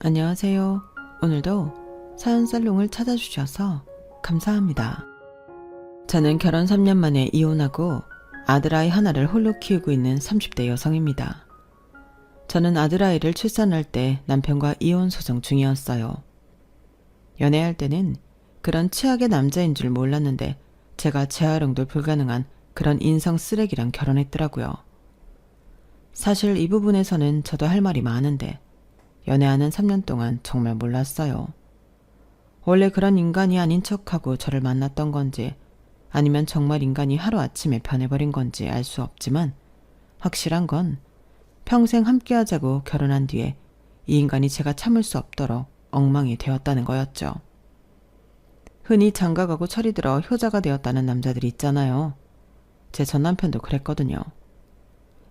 안녕하세요. 오늘도 사연살롱을 찾아주셔서 감사합니다. 저는 결혼 3년 만에 이혼하고 아들아이 하나를 홀로 키우고 있는 30대 여성입니다. 저는 아들아이를 출산할 때 남편과 이혼 소송 중이었어요. 연애할 때는 그런 최악의 남자인 줄 몰랐는데 제가 재활용도 불가능한 그런 인성 쓰레기랑 결혼했더라고요. 사실 이 부분에서는 저도 할 말이 많은데 연애하는 3년 동안 정말 몰랐어요. 원래 그런 인간이 아닌 척하고 저를 만났던 건지 아니면 정말 인간이 하루아침에 변해버린 건지 알 수 없지만 확실한 건 평생 함께하자고 결혼한 뒤에 이 인간이 제가 참을 수 없도록 엉망이 되었다는 거였죠. 흔히 장가가고 철이 들어 효자가 되었다는 남자들이 있잖아요. 제 전 남편도 그랬거든요.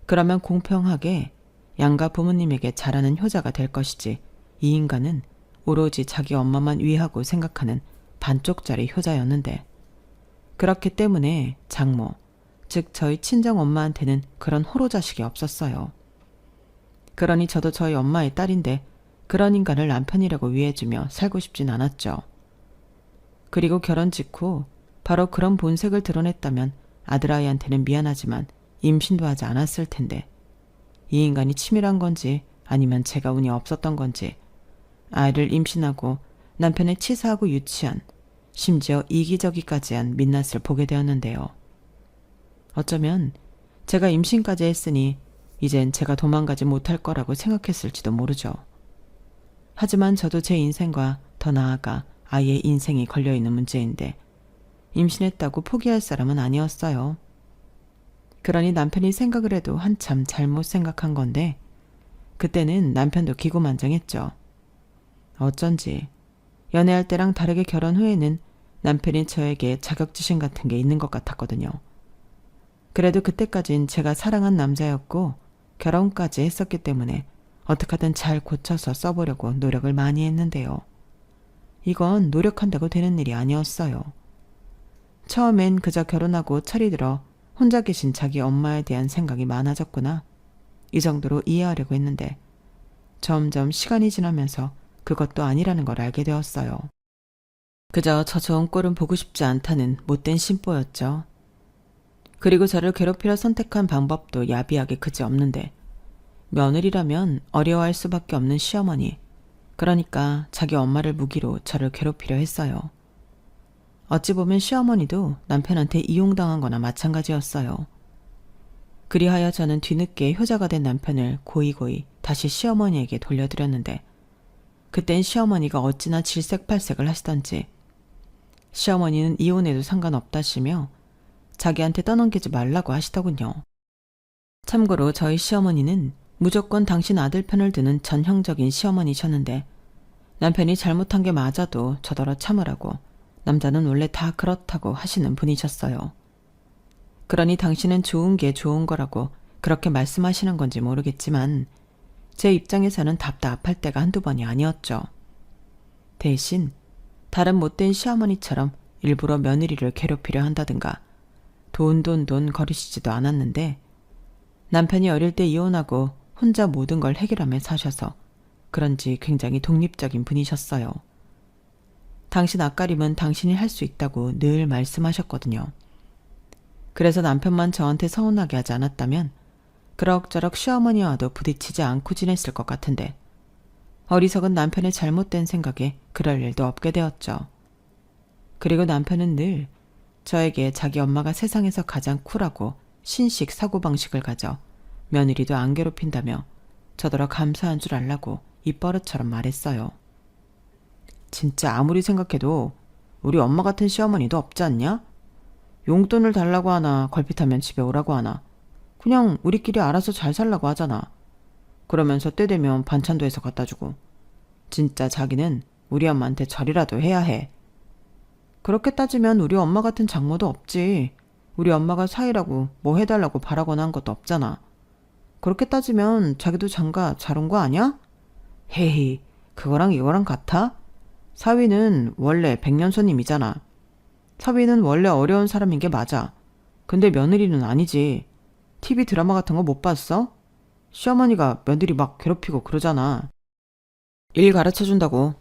그러면 공평하게 양가 부모님에게 잘하는 효자가 될 것이지 이 인간은 오로지 자기 엄마만 위하고 생각하는 반쪽짜리 효자였는데 그렇기 때문에 장모, 즉 저희 친정 엄마한테는 그런 호로 자식이 없었어요. 그러니 저도 저희 엄마의 딸인데 그런 인간을 남편이라고 위해주며 살고 싶진 않았죠. 그리고 결혼 직후 바로 그런 본색을 드러냈다면 아들아이한테는 미안하지만 임신도 하지 않았을 텐데 이 인간이 치밀한 건지 아니면 제가 운이 없었던 건지 아이를 임신하고 남편의 치사하고 유치한 심지어 이기적이까지 한 민낯을 보게 되었는데요. 어쩌면 제가 임신까지 했으니 이젠 제가 도망가지 못할 거라고 생각했을지도 모르죠. 하지만 저도 제 인생과 더 나아가 아이의 인생이 걸려있는 문제인데 임신했다고 포기할 사람은 아니었어요. 그러니 남편이 생각을 해도 한참 잘못 생각한 건데 그때는 남편도 기고만장했죠. 어쩐지 연애할 때랑 다르게 결혼 후에는 남편이 저에게 자격지심 같은 게 있는 것 같았거든요. 그래도 그때까진 제가 사랑한 남자였고 결혼까지 했었기 때문에 어떻게든 잘 고쳐서 써보려고 노력을 많이 했는데요. 이건 노력한다고 되는 일이 아니었어요. 처음엔 그저 결혼하고 철이 들어 혼자 계신 자기 엄마에 대한 생각이 많아졌구나. 이 정도로 이해하려고 했는데 점점 시간이 지나면서 그것도 아니라는 걸 알게 되었어요. 그저 저 좋은 꼴은 보고 싶지 않다는 못된 심보였죠. 그리고 저를 괴롭히려 선택한 방법도 야비하게 그지없는데 며느리라면 어려워할 수밖에 없는 시어머니, 그러니까 자기 엄마를 무기로 저를 괴롭히려 했어요. 어찌 보면 시어머니도 남편한테 이용당한 거나 마찬가지였어요. 그리하여 저는 뒤늦게 효자가 된 남편을 고이고이 다시 시어머니에게 돌려드렸는데 그땐 시어머니가 어찌나 질색팔색을 하시던지 시어머니는 이혼해도 상관없다시며 자기한테 떠넘기지 말라고 하시더군요. 참고로 저희 시어머니는 무조건 당신 아들 편을 드는 전형적인 시어머니셨는데 남편이 잘못한 게 맞아도 저더러 참으라고 남자는 원래 다 그렇다고 하시는 분이셨어요. 그러니 당신은 좋은 게 좋은 거라고 그렇게 말씀하시는 건지 모르겠지만 제 입장에서는 답답할 때가 한두 번이 아니었죠. 대신 다른 못된 시어머니처럼 일부러 며느리를 괴롭히려 한다든가 돈 거리시지도 않았는데 남편이 어릴 때 이혼하고 혼자 모든 걸 해결하며 사셔서 그런지 굉장히 독립적인 분이셨어요. 당신 앞가림은 당신이 할 수 있다고 늘 말씀하셨거든요. 그래서 남편만 저한테 서운하게 하지 않았다면 그럭저럭 시어머니와도 부딪히지 않고 지냈을 것 같은데 어리석은 남편의 잘못된 생각에 그럴 일도 없게 되었죠. 그리고 남편은 늘 저에게 자기 엄마가 세상에서 가장 쿨하고 신식 사고방식을 가져 며느리도 안 괴롭힌다며 저더러 감사한 줄 알라고 입버릇처럼 말했어요. 진짜 아무리 생각해도 우리 엄마 같은 시어머니도 없지 않냐? 용돈을 달라고 하나 걸핏하면 집에 오라고 하나 그냥 우리끼리 알아서 잘 살라고 하잖아. 그러면서 때 되면 반찬도 해서 갖다 주고 진짜 자기는 우리 엄마한테 절이라도 해야 해. 그렇게 따지면 우리 엄마 같은 장모도 없지. 우리 엄마가 사이라고 뭐 해달라고 바라거나 한 것도 없잖아. 그렇게 따지면 자기도 장가 잘 온 거 아니야? 헤이, 그거랑 이거랑 같아? 사위는 원래 백년손님이잖아. 사위는 원래 어려운 사람인 게 맞아. 근데 며느리는 아니지. TV 드라마 같은 거 못 봤어? 시어머니가 며느리 막 괴롭히고 그러잖아. 일 가르쳐준다고.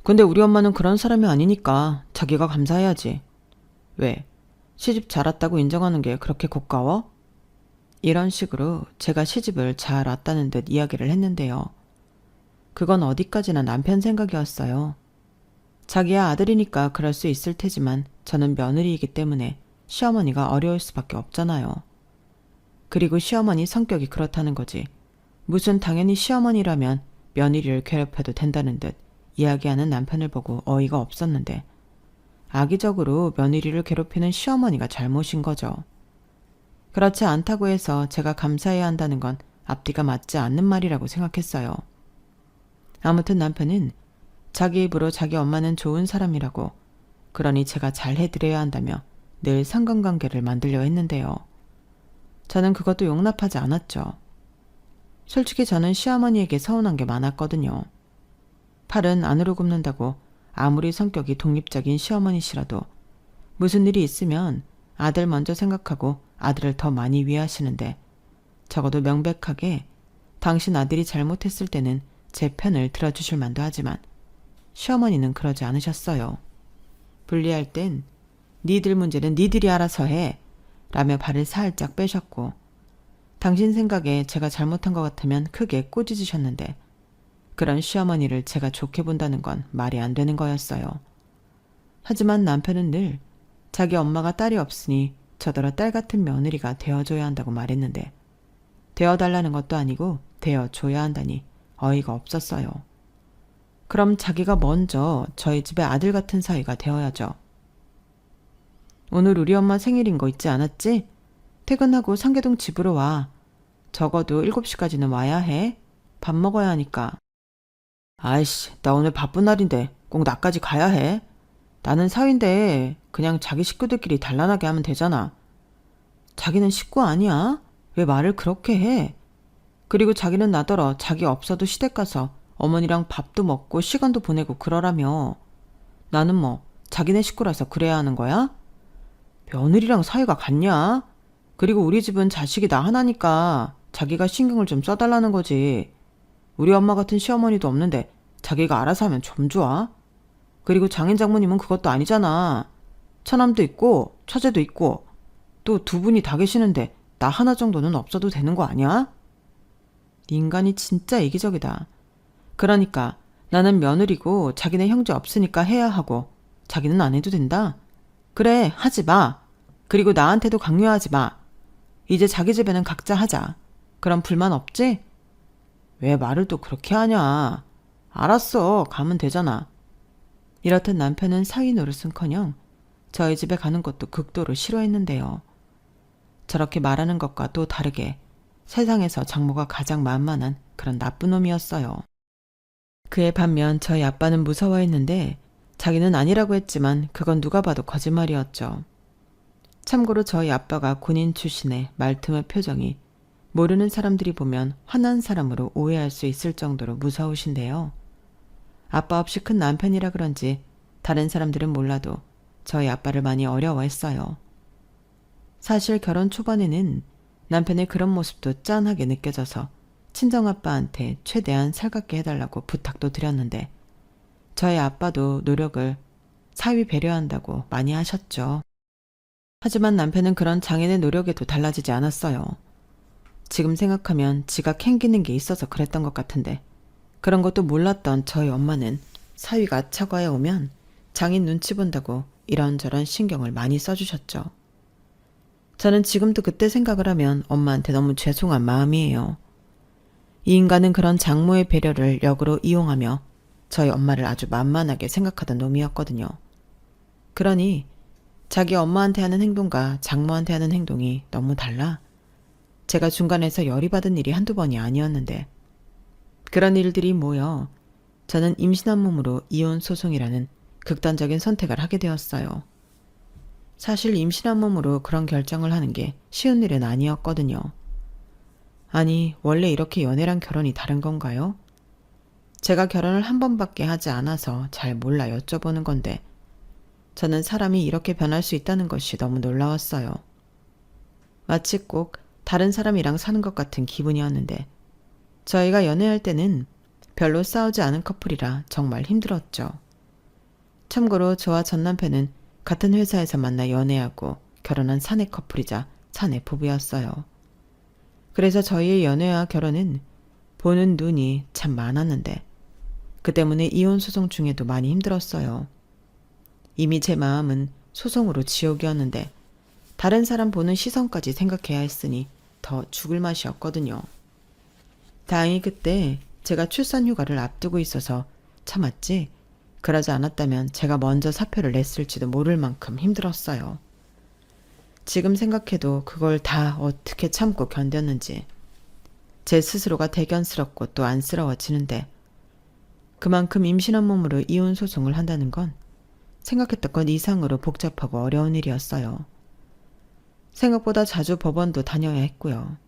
근데 우리 엄마는 그런 사람이 아니니까 자기가 감사해야지. 왜? 시집 잘 왔다고 인정하는 게 그렇게 고가워? 이런 식으로 제가 시집을 잘 왔다는 듯 이야기를 했는데요. 그건 어디까지나 남편 생각이었어요. 자기야 아들이니까 그럴 수 있을 테지만 저는 며느리이기 때문에 시어머니가 어려울 수밖에 없잖아요. 그리고 시어머니 성격이 그렇다는 거지. 무슨 당연히 시어머니라면 며느리를 괴롭혀도 된다는 듯 이야기하는 남편을 보고 어이가 없었는데 악의적으로 며느리를 괴롭히는 시어머니가 잘못인 거죠. 그렇지 않다고 해서 제가 감사해야 한다는 건 앞뒤가 맞지 않는 말이라고 생각했어요. 아무튼 남편은 자기 입으로 자기 엄마는 좋은 사람이라고, 그러니 제가 잘 해드려야 한다며 늘 상관관계를 만들려 했는데요. 저는 그것도 용납하지 않았죠. 솔직히 저는 시어머니에게 서운한 게 많았거든요. 팔은 안으로 굽는다고 아무리 성격이 독립적인 시어머니시라도 무슨 일이 있으면 아들 먼저 생각하고 아들을 더 많이 위하시는데, 적어도 명백하게 당신 아들이 잘못했을 때는 제 편을 들어주실 만도 하지만 시어머니는 그러지 않으셨어요. 분리할 땐 니들 문제는 니들이 알아서 해 라며 발을 살짝 빼셨고, 당신 생각에 제가 잘못한 것 같으면 크게 꼬집으셨는데 그런 시어머니를 제가 좋게 본다는 건 말이 안 되는 거였어요. 하지만 남편은 늘 자기 엄마가 딸이 없으니 저더러 딸 같은 며느리가 되어줘야 한다고 말했는데, 되어달라는 것도 아니고 되어줘야 한다니 어이가 없었어요. 그럼 자기가 먼저 저희 집의 아들 같은 사위가 되어야죠. 오늘 우리 엄마 생일인 거 잊지 않았지? 퇴근하고 상계동 집으로 와. 적어도 7시까지는 와야 해. 밥 먹어야 하니까. 아이씨, 나 오늘 바쁜 날인데 꼭 나까지 가야 해. 나는 사위인데 그냥 자기 식구들끼리 단란하게 하면 되잖아. 자기는 식구 아니야? 왜 말을 그렇게 해? 그리고 자기는 나더러 자기 없어도 시댁 가서 어머니랑 밥도 먹고 시간도 보내고 그러라며. 나는 뭐 자기네 식구라서 그래야 하는 거야? 며느리랑 사이가 같냐? 그리고 우리 집은 자식이 나 하나니까 자기가 신경을 좀 써달라는 거지. 우리 엄마 같은 시어머니도 없는데 자기가 알아서 하면 좀 좋아? 그리고 장인 장모님은 그것도 아니잖아. 처남도 있고 처제도 있고 또 두 분이 다 계시는데 나 하나 정도는 없어도 되는 거 아니야? 인간이 진짜 이기적이다. 그러니까 나는 며느리고 자기네 형제 없으니까 해야 하고 자기는 안 해도 된다? 그래, 하지 마. 그리고 나한테도 강요하지 마. 이제 자기 집에는 각자 하자. 그럼 불만 없지? 왜 말을 또 그렇게 하냐. 알았어, 가면 되잖아. 이렇듯 남편은 사위 노릇은커녕 저희 집에 가는 것도 극도로 싫어했는데요. 저렇게 말하는 것과 또 다르게 세상에서 장모가 가장 만만한 그런 나쁜 놈이었어요. 그에 반면 저희 아빠는 무서워했는데 자기는 아니라고 했지만 그건 누가 봐도 거짓말이었죠. 참고로 저희 아빠가 군인 출신의 말틈의 표정이 모르는 사람들이 보면 화난 사람으로 오해할 수 있을 정도로 무서우신데요. 아빠 없이 큰 남편이라 그런지 다른 사람들은 몰라도 저희 아빠를 많이 어려워했어요. 사실 결혼 초반에는 남편의 그런 모습도 짠하게 느껴져서 친정아빠한테 최대한 살갑게 해달라고 부탁도 드렸는데 저희 아빠도 노력을 사위 배려한다고 많이 하셨죠. 하지만 남편은 그런 장인의 노력에도 달라지지 않았어요. 지금 생각하면 지가 캥기는 게 있어서 그랬던 것 같은데 그런 것도 몰랐던 저희 엄마는 사위가 처가에 오면 장인 눈치 본다고 이런저런 신경을 많이 써주셨죠. 저는 지금도 그때 생각을 하면 엄마한테 너무 죄송한 마음이에요. 이 인간은 그런 장모의 배려를 역으로 이용하며 저희 엄마를 아주 만만하게 생각하던 놈이었거든요. 그러니 자기 엄마한테 하는 행동과 장모한테 하는 행동이 너무 달라 제가 중간에서 열이 받은 일이 한두 번이 아니었는데 그런 일들이 모여 저는 임신한 몸으로 이혼 소송이라는 극단적인 선택을 하게 되었어요. 사실 임신한 몸으로 그런 결정을 하는 게 쉬운 일은 아니었거든요. 아니, 원래 이렇게 연애랑 결혼이 다른 건가요? 제가 결혼을 한 번밖에 하지 않아서 잘 몰라 여쭤보는 건데 저는 사람이 이렇게 변할 수 있다는 것이 너무 놀라웠어요. 마치 꼭 다른 사람이랑 사는 것 같은 기분이었는데 저희가 연애할 때는 별로 싸우지 않은 커플이라 정말 힘들었죠. 참고로 저와 전 남편은 같은 회사에서 만나 연애하고 결혼한 사내 커플이자 사내 부부였어요. 그래서 저희의 연애와 결혼은 보는 눈이 참 많았는데 그 때문에 이혼 소송 중에도 많이 힘들었어요. 이미 제 마음은 소송으로 지옥이었는데 다른 사람 보는 시선까지 생각해야 했으니 더 죽을 맛이었거든요. 다행히 그때 제가 출산 휴가를 앞두고 있어서 참았지, 그러지 않았다면 제가 먼저 사표를 냈을지도 모를 만큼 힘들었어요. 지금 생각해도 그걸 다 어떻게 참고 견뎠는지 제 스스로가 대견스럽고 또 안쓰러워지는데, 그만큼 임신한 몸으로 이혼 소송을 한다는 건 생각했던 것 이상으로 복잡하고 어려운 일이었어요. 생각보다 자주 법원도 다녀야 했고요.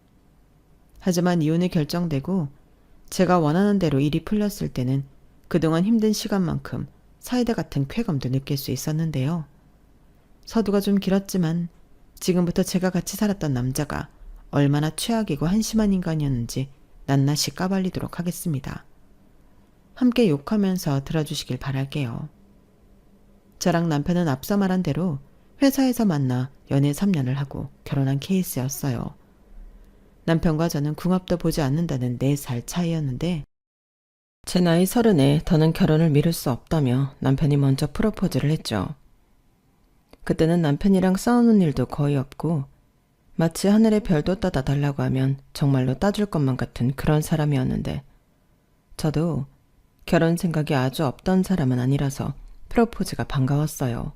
하지만 이혼이 결정되고 제가 원하는 대로 일이 풀렸을 때는 그동안 힘든 시간만큼 사이다 같은 쾌감도 느낄 수 있었는데요. 서두가 좀 길었지만 지금부터 제가 같이 살았던 남자가 얼마나 최악이고 한심한 인간이었는지 낱낱이 까발리도록 하겠습니다. 함께 욕하면서 들어주시길 바랄게요. 저랑 남편은 앞서 말한 대로 회사에서 만나 연애 3년을 하고 결혼한 케이스였어요. 남편과 저는 궁합도 보지 않는다는 4살 차이였는데 제 나이 30에 더는 결혼을 미룰 수 없다며 남편이 먼저 프로포즈를 했죠. 그때는 남편이랑 싸우는 일도 거의 없고 마치 하늘의 별도 따다 달라고 하면 정말로 따줄 것만 같은 그런 사람이었는데, 저도 결혼 생각이 아주 없던 사람은 아니라서 프로포즈가 반가웠어요.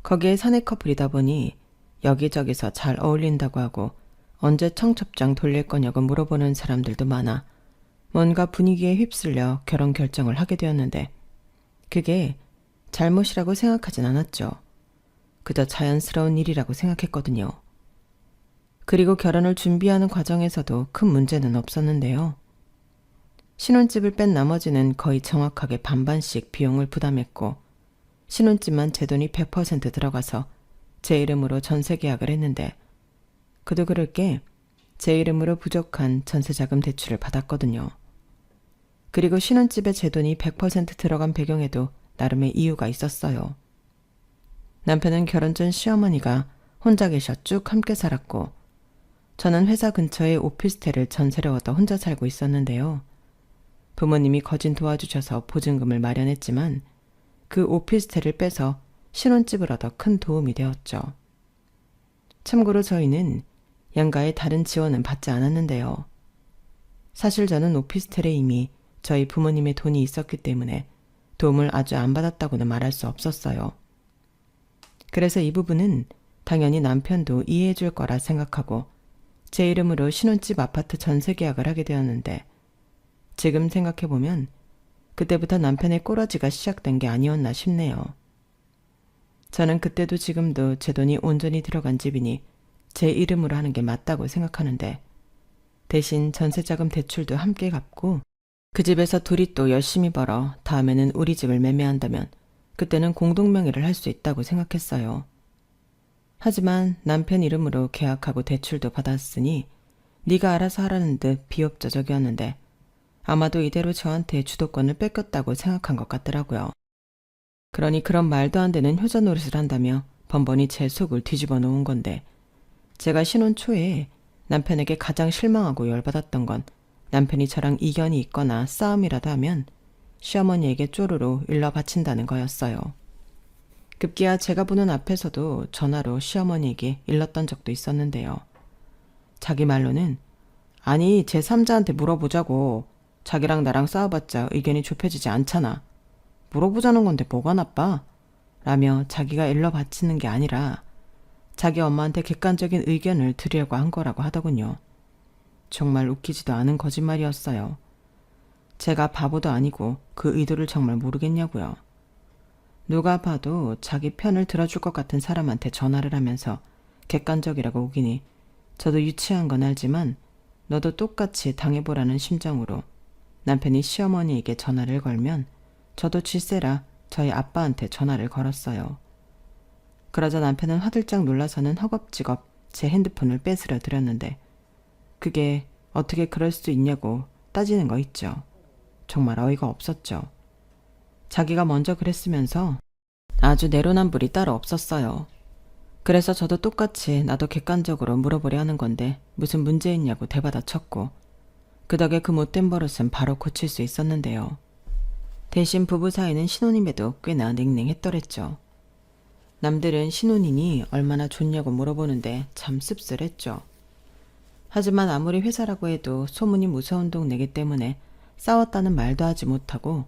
거기에 사내 커플이다 보니 여기저기서 잘 어울린다고 하고 언제 청첩장 돌릴 거냐고 물어보는 사람들도 많아 뭔가 분위기에 휩쓸려 결혼 결정을 하게 되었는데, 그게 잘못이라고 생각하진 않았죠. 그저 자연스러운 일이라고 생각했거든요. 그리고 결혼을 준비하는 과정에서도 큰 문제는 없었는데요. 신혼집을 뺀 나머지는 거의 정확하게 반반씩 비용을 부담했고, 신혼집만 제 돈이 100% 들어가서 제 이름으로 전세 계약을 했는데, 그도 그럴 게 제 이름으로 부족한 전세자금 대출을 받았거든요. 그리고 신혼집에 제 돈이 100% 들어간 배경에도 나름의 이유가 있었어요. 남편은 결혼 전 시어머니가 혼자 계셔 쭉 함께 살았고, 저는 회사 근처에 오피스텔을 전세를 얻어 혼자 살고 있었는데요. 부모님이 거진 도와주셔서 보증금을 마련했지만 그 오피스텔을 빼서 신혼집을 얻어 큰 도움이 되었죠. 참고로 저희는 양가의 다른 지원은 받지 않았는데요. 사실 저는 오피스텔에 이미 저희 부모님의 돈이 있었기 때문에 도움을 아주 안 받았다고는 말할 수 없었어요. 그래서 이 부분은 당연히 남편도 이해해 줄 거라 생각하고 제 이름으로 신혼집 아파트 전세 계약을 하게 되었는데, 지금 생각해보면 그때부터 남편의 꼬라지가 시작된 게 아니었나 싶네요. 저는 그때도 지금도 제 돈이 온전히 들어간 집이니 제 이름으로 하는 게 맞다고 생각하는데, 대신 전세자금 대출도 함께 갚고 그 집에서 둘이 또 열심히 벌어 다음에는 우리 집을 매매한다면 그때는 공동명의를 할 수 있다고 생각했어요. 하지만 남편 이름으로 계약하고 대출도 받았으니 네가 알아서 하라는 듯 비협조적이었는데, 아마도 이대로 저한테 주도권을 뺏겼다고 생각한 것 같더라고요. 그러니 그런 말도 안 되는 효자 노릇을 한다며 번번이 제 속을 뒤집어 놓은 건데, 제가 신혼 초에 남편에게 가장 실망하고 열받았던 건 남편이 저랑 이견이 있거나 싸움이라도 하면 시어머니에게 쪼르르 일러 바친다는 거였어요. 급기야 제가 보는 앞에서도 전화로 시어머니에게 일렀던 적도 있었는데요. 자기 말로는 아니 제3자한테 물어보자고, 자기랑 나랑 싸워봤자 의견이 좁혀지지 않잖아. 물어보자는 건데 뭐가 나빠? 라며 자기가 일러 바치는 게 아니라 자기 엄마한테 객관적인 의견을 드리려고 한 거라고 하더군요. 정말 웃기지도 않은 거짓말이었어요. 제가 바보도 아니고 그 의도를 정말 모르겠냐고요. 누가 봐도 자기 편을 들어줄 것 같은 사람한테 전화를 하면서 객관적이라고 우기니 저도 유치한 건 알지만 너도 똑같이 당해보라는 심정으로 남편이 시어머니에게 전화를 걸면 저도 질세라 저희 아빠한테 전화를 걸었어요. 그러자 남편은 화들짝 놀라서는 허겁지겁 제 핸드폰을 뺏으려 드렸는데, 그게 어떻게 그럴 수 있냐고 따지는 거 있죠. 정말 어이가 없었죠. 자기가 먼저 그랬으면서 아주 내로남불이 따로 없었어요. 그래서 저도 똑같이 나도 객관적으로 물어보려 하는 건데 무슨 문제 있냐고 대받아 쳤고, 그 덕에 그 못된 버릇은 바로 고칠 수 있었는데요. 대신 부부 사이는 신혼임에도 꽤나 냉랭했더랬죠. 남들은 신혼이니 얼마나 좋냐고 물어보는데 참 씁쓸했죠. 하지만 아무리 회사라고 해도 소문이 무서운 동네기 때문에 싸웠다는 말도 하지 못하고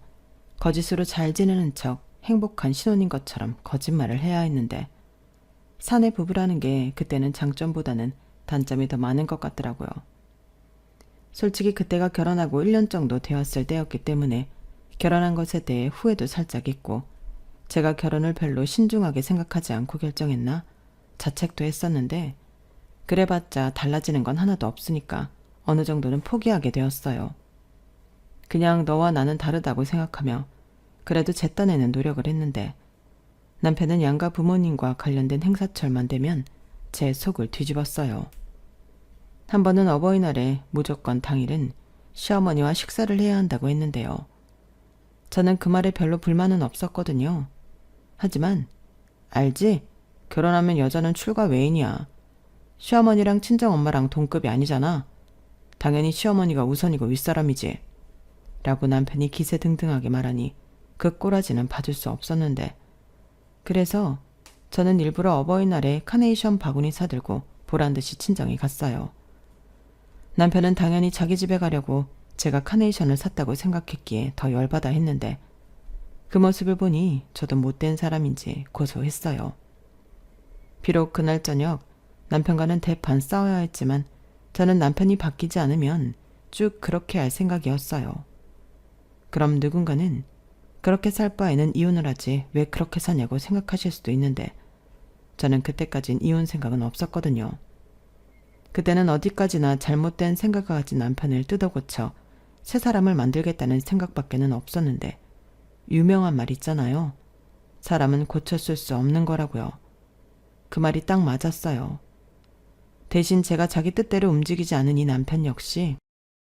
거짓으로 잘 지내는 척 행복한 신혼인 것처럼 거짓말을 해야 했는데, 사내 부부라는 게 그때는 장점보다는 단점이 더 많은 것 같더라고요. 솔직히 그때가 결혼하고 1년 정도 되었을 때였기 때문에 결혼한 것에 대해 후회도 살짝 있고, 제가 결혼을 별로 신중하게 생각하지 않고 결정했나 자책도 했었는데, 그래봤자 달라지는 건 하나도 없으니까 어느 정도는 포기하게 되었어요. 그냥 너와 나는 다르다고 생각하며 그래도 제 딴에는 노력을 했는데, 남편은 양가 부모님과 관련된 행사철만 되면 제 속을 뒤집었어요. 한 번은 어버이날에 무조건 당일은 시어머니와 식사를 해야 한다고 했는데요. 저는 그 말에 별로 불만은 없었거든요. 하지만 알지? 결혼하면 여자는 출가 외인이야. 시어머니랑 친정엄마랑 동급이 아니잖아. 당연히 시어머니가 우선이고 윗사람이지. 라고 남편이 기세등등하게 말하니 그 꼬라지는 봐줄 수 없었는데, 그래서 저는 일부러 어버이날에 카네이션 바구니 사들고 보란듯이 친정에 갔어요. 남편은 당연히 자기 집에 가려고 제가 카네이션을 샀다고 생각했기에 더 열받아 했는데, 그 모습을 보니 저도 못된 사람인지 고소했어요. 비록 그날 저녁 남편과는 대판 싸워야 했지만 저는 남편이 바뀌지 않으면 쭉 그렇게 할 생각이었어요. 그럼 누군가는 그렇게 살 바에는 이혼을 하지 왜 그렇게 사냐고 생각하실 수도 있는데, 저는 그때까진 이혼 생각은 없었거든요. 그때는 어디까지나 잘못된 생각을 가진 남편을 뜯어고쳐 새 사람을 만들겠다는 생각밖에는 없었는데, 유명한 말 있잖아요. 사람은 고쳤을 수 없는 거라고요. 그 말이 딱 맞았어요. 대신 제가 자기 뜻대로 움직이지 않은 이 남편 역시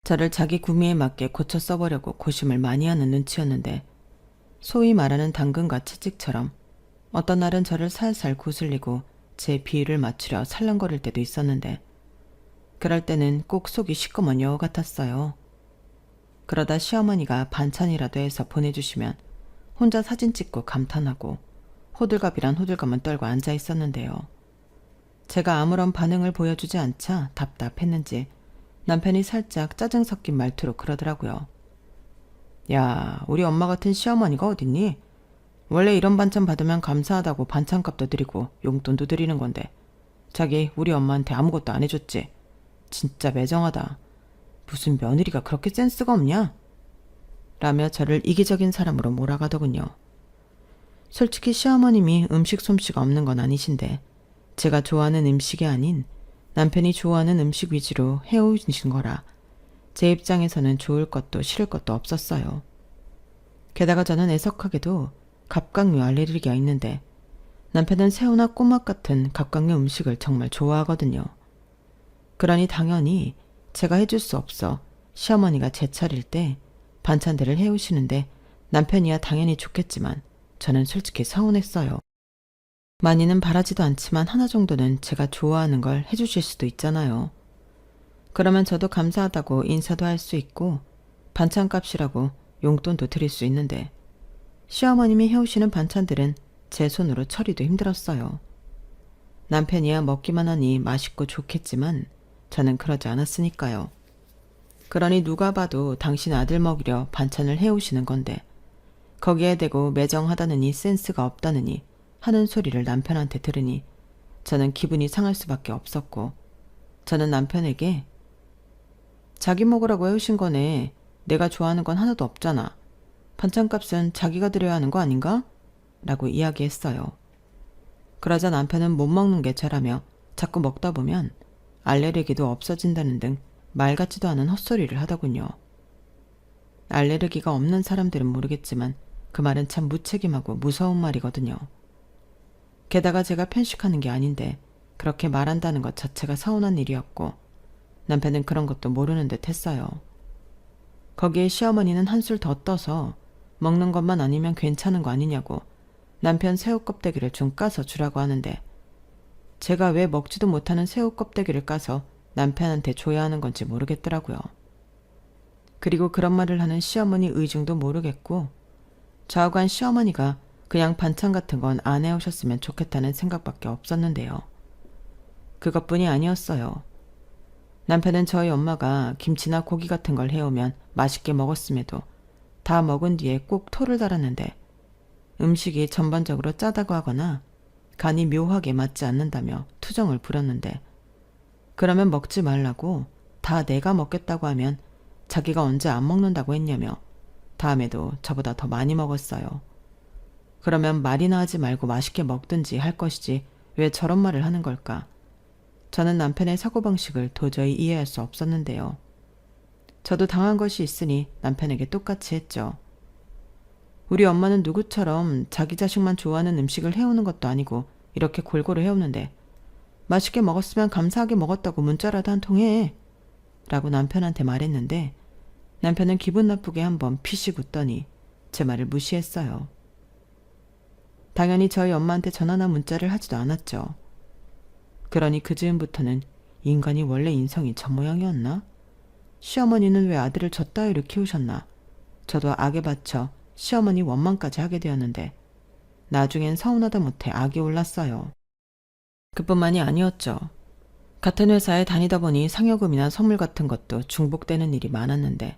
저를 자기 구미에 맞게 고쳐 써보려고 고심을 많이 하는 눈치였는데, 소위 말하는 당근과 채찍처럼 어떤 날은 저를 살살 구슬리고 제 비위를 맞추려 살랑거릴 때도 있었는데, 그럴 때는 꼭 속이 시꺼먼 여우 같았어요. 그러다 시어머니가 반찬이라도 해서 보내주시면 혼자 사진 찍고 감탄하고 호들갑이란 호들갑만 떨고 앉아 있었는데요. 제가 아무런 반응을 보여주지 않자 답답했는지 남편이 살짝 짜증 섞인 말투로 그러더라고요. 야, 우리 엄마 같은 시어머니가 어딨니? 원래 이런 반찬 받으면 감사하다고 반찬값도 드리고 용돈도 드리는 건데 자기 우리 엄마한테 아무것도 안 해줬지? 진짜 매정하다. 무슨 며느리가 그렇게 센스가 없냐? 라며 저를 이기적인 사람으로 몰아가더군요. 솔직히 시어머님이 음식 솜씨가 없는 건 아니신데, 제가 좋아하는 음식이 아닌 남편이 좋아하는 음식 위주로 해오신 거라 제 입장에서는 좋을 것도 싫을 것도 없었어요. 게다가 저는 애석하게도 갑각류 알레르기가 있는데, 남편은 새우나 꼬막 같은 갑각류 음식을 정말 좋아하거든요. 그러니 당연히 제가 해줄 수 없어 시어머니가 제 차릴 때 반찬들을 해오시는데 남편이야 당연히 좋겠지만 저는 솔직히 서운했어요. 많이는 바라지도 않지만 하나 정도는 제가 좋아하는 걸 해주실 수도 있잖아요. 그러면 저도 감사하다고 인사도 할 수 있고 반찬값이라고 용돈도 드릴 수 있는데, 시어머님이 해오시는 반찬들은 제 손으로 처리도 힘들었어요. 남편이야 먹기만 하니 맛있고 좋겠지만 저는 그러지 않았으니까요. 그러니 누가 봐도 당신 아들 먹이려 반찬을 해오시는 건데 거기에 대고 매정하다느니 센스가 없다느니 하는 소리를 남편한테 들으니 저는 기분이 상할 수밖에 없었고, 저는 남편에게 자기 먹으라고 해오신 거네. 내가 좋아하는 건 하나도 없잖아. 반찬값은 자기가 드려야 하는 거 아닌가? 라고 이야기했어요. 그러자 남편은 못 먹는 게 죄라며 자꾸 먹다 보면 알레르기도 없어진다는 등 말 같지도 않은 헛소리를 하더군요. 알레르기가 없는 사람들은 모르겠지만 그 말은 참 무책임하고 무서운 말이거든요. 게다가 제가 편식하는 게 아닌데 그렇게 말한다는 것 자체가 서운한 일이었고, 남편은 그런 것도 모르는 듯 했어요. 거기에 시어머니는 한술 더 떠서 먹는 것만 아니면 괜찮은 거 아니냐고 남편 새우 껍데기를 좀 까서 주라고 하는데 제가 왜 먹지도 못하는 새우 껍데기를 까서 남편한테 줘야 하는 건지 모르겠더라고요. 그리고 그런 말을 하는 시어머니 의중도 모르겠고 좌우간 시어머니가 그냥 반찬 같은 건 안 해오셨으면 좋겠다는 생각밖에 없었는데요. 그것뿐이 아니었어요. 남편은 저희 엄마가 김치나 고기 같은 걸 해오면 맛있게 먹었음에도 다 먹은 뒤에 꼭 토를 달았는데 음식이 전반적으로 짜다고 하거나 간이 묘하게 맞지 않는다며 투정을 부렸는데 그러면 먹지 말라고 다 내가 먹겠다고 하면 자기가 언제 안 먹는다고 했냐며 다음에도 저보다 더 많이 먹었어요. 그러면 말이나 하지 말고 맛있게 먹든지 할 것이지 왜 저런 말을 하는 걸까? 저는 남편의 사고방식을 도저히 이해할 수 없었는데요. 저도 당한 것이 있으니 남편에게 똑같이 했죠. 우리 엄마는 누구처럼 자기 자식만 좋아하는 음식을 해오는 것도 아니고 이렇게 골고루 해오는데 맛있게 먹었으면 감사하게 먹었다고 문자라도 한 통 해. 라고 남편한테 말했는데 남편은 기분 나쁘게 한번 피식 웃더니 제 말을 무시했어요. 당연히 저희 엄마한테 전화나 문자를 하지도 않았죠. 그러니 그 즈음부터는 인간이 원래 인성이 저 모양이었나? 시어머니는 왜 아들을 저 따위로 키우셨나? 저도 악에 받쳐 시어머니 원망까지 하게 되었는데 나중엔 서운하다 못해 악이 올랐어요. 그뿐만이 아니었죠. 같은 회사에 다니다 보니 상여금이나 선물 같은 것도 중복되는 일이 많았는데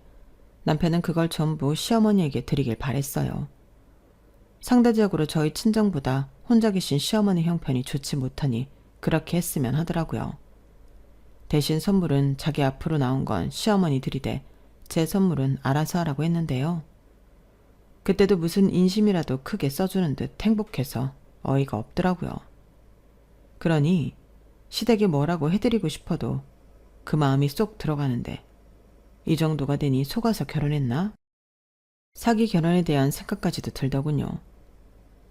남편은 그걸 전부 시어머니에게 드리길 바랬어요. 상대적으로 저희 친정보다 혼자 계신 시어머니 형편이 좋지 못하니 그렇게 했으면 하더라고요. 대신 선물은 자기 앞으로 나온 건 시어머니 들이대 제 선물은 알아서 하라고 했는데요. 그때도 무슨 인심이라도 크게 써주는 듯 행복해서 어이가 없더라고요. 그러니 시댁에 뭐라고 해드리고 싶어도 그 마음이 쏙 들어가는데 이 정도가 되니 속아서 결혼했나? 사기 결혼에 대한 생각까지도 들더군요.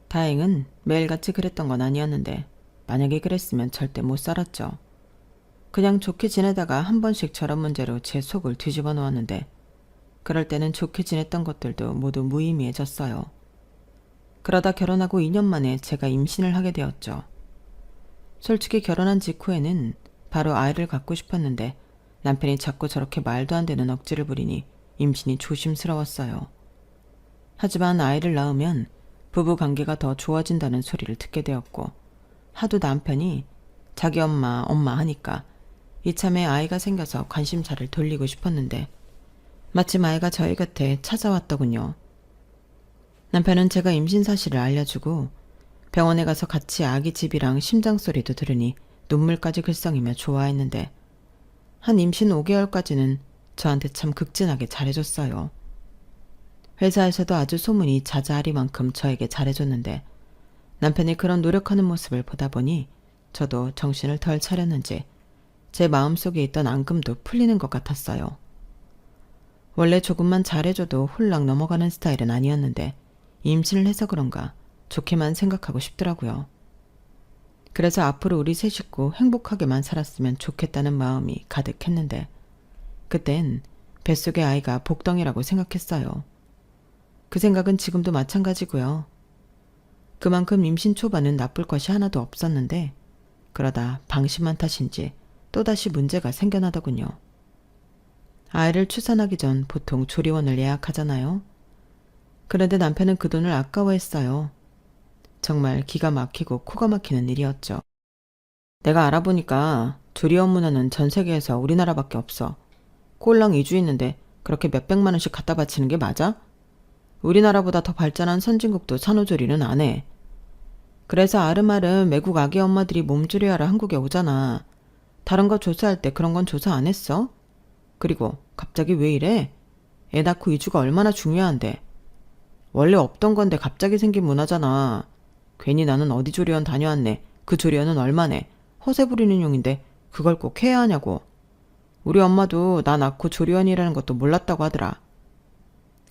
다행은 매일같이 그랬던 건 아니었는데 만약에 그랬으면 절대 못 살았죠. 그냥 좋게 지내다가 한 번씩 저런 문제로 제 속을 뒤집어 놓았는데 그럴 때는 좋게 지냈던 것들도 모두 무의미해졌어요. 그러다 결혼하고 2년 만에 제가 임신을 하게 되었죠. 솔직히 결혼한 직후에는 바로 아이를 갖고 싶었는데 남편이 자꾸 저렇게 말도 안 되는 억지를 부리니 임신이 조심스러웠어요. 하지만 아이를 낳으면 부부 관계가 더 좋아진다는 소리를 듣게 되었고 하도 남편이 자기 엄마 하니까 이참에 아이가 생겨서 관심사를 돌리고 싶었는데 마침 아이가 저희 곁에 찾아왔더군요. 남편은 제가 임신 사실을 알려주고 병원에 가서 같이 아기 집이랑 심장 소리도 들으니 눈물까지 글썽이며 좋아했는데 한 임신 5개월까지는 저한테 참 극진하게 잘해줬어요. 회사에서도 아주 소문이 자자하리만큼 저에게 잘해줬는데 남편이 그런 노력하는 모습을 보다 보니 저도 정신을 덜 차렸는지 제 마음속에 있던 앙금도 풀리는 것 같았어요. 원래 조금만 잘해줘도 홀랑 넘어가는 스타일은 아니었는데 임신을 해서 그런가 좋게만 생각하고 싶더라고요. 그래서 앞으로 우리 세 식구 행복하게만 살았으면 좋겠다는 마음이 가득했는데 그땐 뱃속의 아이가 복덩이라고 생각했어요. 그 생각은 지금도 마찬가지고요. 그만큼 임신 초반은 나쁠 것이 하나도 없었는데 그러다 방심한 탓인지 또다시 문제가 생겨나더군요. 아이를 출산하기 전 보통 조리원을 예약하잖아요. 그런데 남편은 그 돈을 아까워했어요. 정말 기가 막히고 코가 막히는 일이었죠. 내가 알아보니까 조리원 문화는 전 세계에서 우리나라밖에 없어. 꼴랑 2주 있는데 그렇게 몇백만 원씩 갖다 바치는 게 맞아? 우리나라보다 더 발전한 선진국도 산후조리는 안 해. 그래서 아름아름 외국 아기 엄마들이 몸조리하러 한국에 오잖아. 다른 거 조사할 때 그런 건 조사 안 했어? 그리고 갑자기 왜 이래? 애 낳고 2주가 얼마나 중요한데. 원래 없던 건데 갑자기 생긴 문화잖아. 괜히 나는 어디 조리원 다녀왔네. 그 조리원은 얼마네. 허세 부리는 용인데 그걸 꼭 해야 하냐고. 우리 엄마도 나 낳고 조리원이라는 것도 몰랐다고 하더라.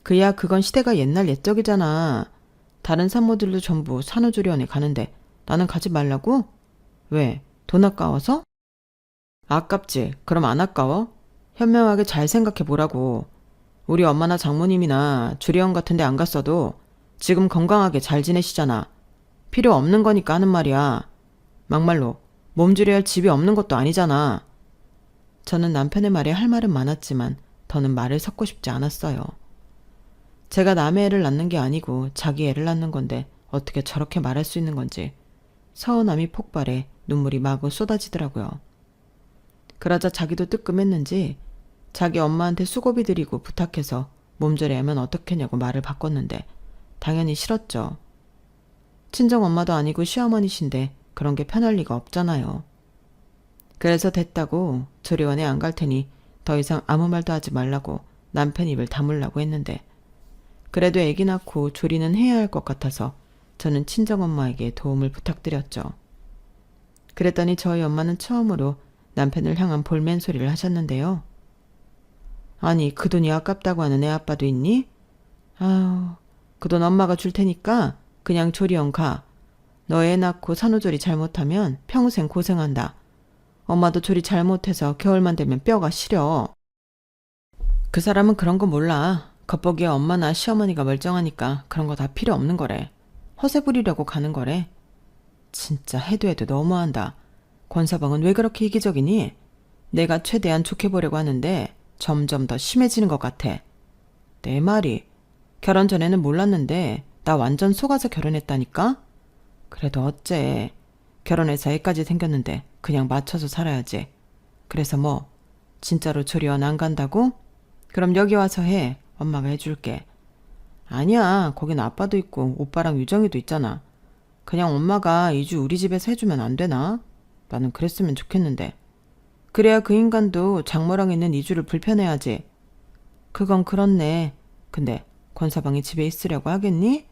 그야 그건 시대가 옛날 옛적이잖아. 다른 산모들도 전부 산후조리원에 가는데 나는 가지 말라고? 왜? 돈 아까워서? 아깝지. 그럼 안 아까워? 현명하게 잘 생각해 보라고. 우리 엄마나 장모님이나 주리원 같은 데 안 갔어도 지금 건강하게 잘 지내시잖아. 필요 없는 거니까 하는 말이야. 막말로 몸조리할 집이 없는 것도 아니잖아. 저는 남편의 말에 할 말은 많았지만 더는 말을 섞고 싶지 않았어요. 제가 남의 애를 낳는 게 아니고 자기 애를 낳는 건데 어떻게 저렇게 말할 수 있는 건지 서운함이 폭발해 눈물이 마구 쏟아지더라고요. 그러자 자기도 뜨끔했는지 자기 엄마한테 수고비 드리고 부탁해서 몸조리하면 어떻겠냐고 말을 바꿨는데 당연히 싫었죠. 친정엄마도 아니고 시어머니신데 그런 게 편할 리가 없잖아요. 그래서 됐다고 조리원에 안 갈 테니 더 이상 아무 말도 하지 말라고 남편 입을 다물라고 했는데 그래도 애기 낳고 조리는 해야 할 것 같아서 저는 친정엄마에게 도움을 부탁드렸죠. 그랬더니 저희 엄마는 처음으로 남편을 향한 볼멘 소리를 하셨는데요. 아니 그 돈이 아깝다고 하는 애 아빠도 있니? 아유 그 돈 엄마가 줄 테니까 그냥 조리원 가. 너 애 낳고 산후조리 잘못하면 평생 고생한다. 엄마도 조리 잘못해서 겨울만 되면 뼈가 시려. 그 사람은 그런 거 몰라. 겉보기에 엄마나 시어머니가 멀쩡하니까 그런 거 다 필요 없는 거래. 허세 부리려고 가는 거래. 진짜 해도 해도 너무한다. 권서방은 왜 그렇게 이기적이니? 내가 최대한 좋게 보려고 하는데 점점 더 심해지는 것 같아. 내 말이 결혼 전에는 몰랐는데 나 완전 속아서 결혼했다니까? 그래도 어째 결혼해서 애까지 생겼는데 그냥 맞춰서 살아야지. 그래서 뭐 진짜로 조리원 안 간다고? 그럼 여기 와서 해. 엄마가 해줄게. 아니야 거긴 아빠도 있고 오빠랑 유정이도 있잖아. 그냥 엄마가 2주 우리 집에서 해주면 안 되나? 나는 그랬으면 좋겠는데. 그래야 그 인간도 장모랑 있는 2주를 불편해하지. 그건 그렇네. 근데 권서방이 집에 있으려고 하겠니?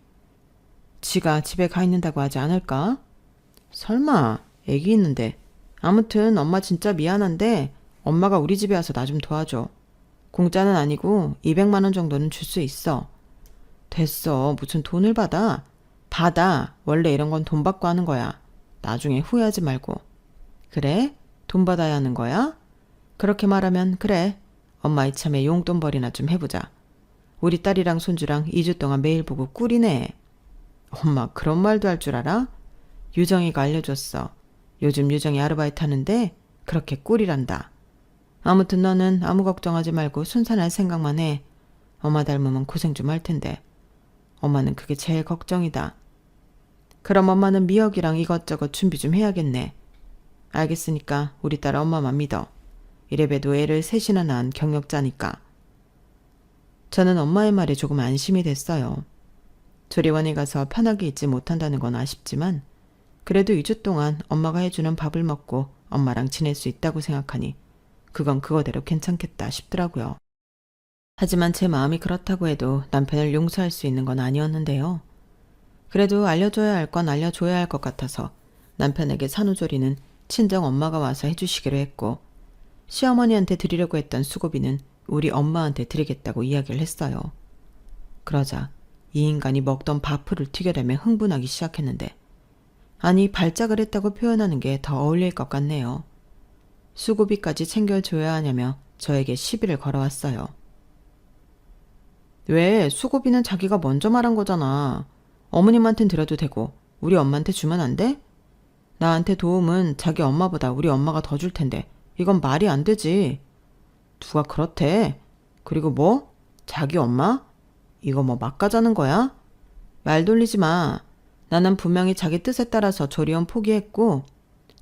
지가 집에 가 있는다고 하지 않을까? 설마 애기 있는데. 아무튼 엄마 진짜 미안한데 엄마가 우리 집에 와서 나 좀 도와줘. 공짜는 아니고 200만 원 정도는 줄 수 있어. 됐어. 무슨 돈을 받아? 받아. 원래 이런 건 돈 받고 하는 거야. 나중에 후회하지 말고. 그래? 돈 받아야 하는 거야? 그렇게 말하면 그래. 엄마 이참에 용돈벌이나 좀 해보자. 우리 딸이랑 손주랑 2주 동안 매일 보고 꿀이네. 엄마 그런 말도 할 줄 알아? 유정이가 알려줬어. 요즘 유정이 아르바이트 하는데 그렇게 꿀이란다. 아무튼 너는 아무 걱정하지 말고 순산할 생각만 해. 엄마 닮으면 고생 좀 할 텐데. 엄마는 그게 제일 걱정이다. 그럼 엄마는 미역이랑 이것저것 준비 좀 해야겠네. 알겠으니까 우리 딸 엄마만 믿어. 이래봬도 애를 셋이나 낳은 경력자니까. 저는 엄마의 말에 조금 안심이 됐어요. 조리원에 가서 편하게 있지 못한다는 건 아쉽지만 그래도 2주 동안 엄마가 해주는 밥을 먹고 엄마랑 지낼 수 있다고 생각하니 그건 그거대로 괜찮겠다 싶더라고요. 하지만 제 마음이 그렇다고 해도 남편을 용서할 수 있는 건 아니었는데요. 그래도 알려줘야 할 건 알려줘야 할 것 같아서 남편에게 산후조리는 친정 엄마가 와서 해주시기로 했고 시어머니한테 드리려고 했던 수고비는 우리 엄마한테 드리겠다고 이야기를 했어요. 그러자 이 인간이 먹던 밥풀을 튀겨대며 흥분하기 시작했는데 아니 발작을 했다고 표현하는 게 더 어울릴 것 같네요. 수고비까지 챙겨줘야 하냐며 저에게 시비를 걸어왔어요. 왜? 수고비는 자기가 먼저 말한 거잖아. 어머님한텐 드려도 되고 우리 엄마한테 주면 안 돼? 나한테 도움은 자기 엄마보다 우리 엄마가 더 줄 텐데 이건 말이 안 되지. 누가 그렇대? 그리고 뭐? 자기 엄마? 이거 뭐 막가자는 거야? 말 돌리지 마. 나는 분명히 자기 뜻에 따라서 조리원 포기했고